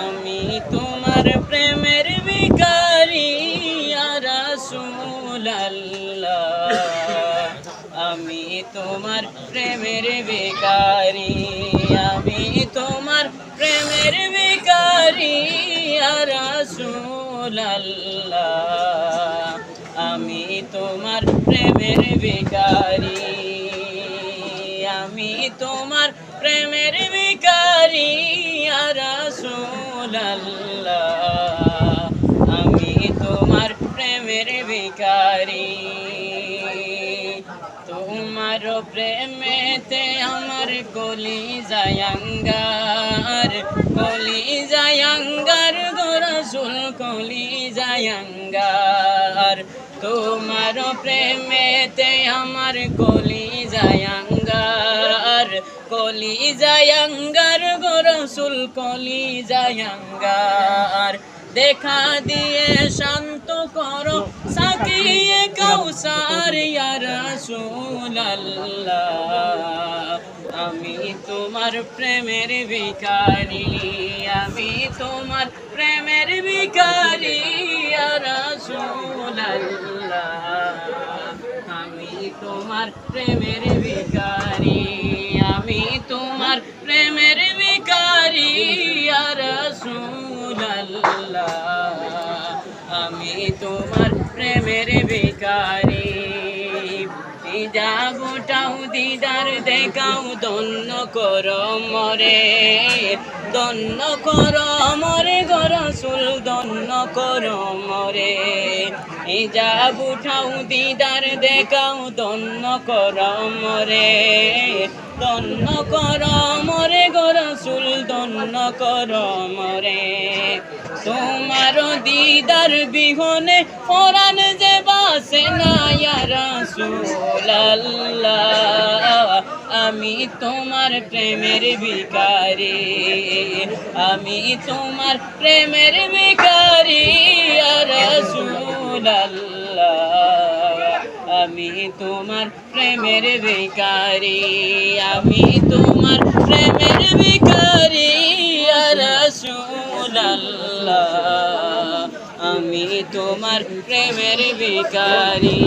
আমি তোমার প্রেমের ভিখারি ইয়া রাসূলুল্লাহ। আমি তোমার প্রেমের ভিখারি, আমি তোমার প্রেমের ভিখারি ইয়া রাসূলুল্লাহ। আমি তোমার প্রেমের ভিখারি, আমি তোমার প্রেমের ভিখারি ইয়া রাসূলুল্লাহ। আমি তোমার প্রেমের ভিখারি। তোমার প্রেমেতে আমার কলিজায় আঙ্গার, কলিজায় আঙ্গার গো রাসূল, কলিজায় আঙ্গার। তোমার প্রেমেতে আমার কলিজায় আঙ্গার, কলিজায় আঙ্গার গো রাসূল, কলিজায় আঙ্গার। দেখা দিয়ে শান্ত করো সাকিয়ে কাউসার ইয়া রাসূলুল্লাহ। আমি তোমার প্রেমের ভিখারি, আমি তোমার প্রেমের ভিখারি ইয়া রাসূলুল্লাহ। আমি তোমার প্রেমের ভিখারি, আমি তোমার প্রেমের ভিখারি ইয়া রাসূলুল্লাহ। আমি তোমার প্রেমের ভিখারি। যাবটাও দিদার দেখাও, ধন্য করো মরে, ধন্য করো মরে গো রাসূল, ধন্য করো মরে। যাবটাও দিদার দেখাও, ধন্য করো মরে, ধন্য করো মরে গো রাসূল, ধন্য করো মরে। তোমার দিদার বিহনে পরাণ যে বাসে না ইয়া রাসূলুল্লাহ। আমি তোমার প্রেমের ভিখারি, আমি তোমার প্রেমের ভিখারি ইয়া রাসূলুল্লাহ। আমি তোমার প্রেমের ভিখারি, আমি তোমার প্রেমের ভিখারি ইয়া রাসূলুল্লাহ। আমি তোমার প্রেমের ভিখারি।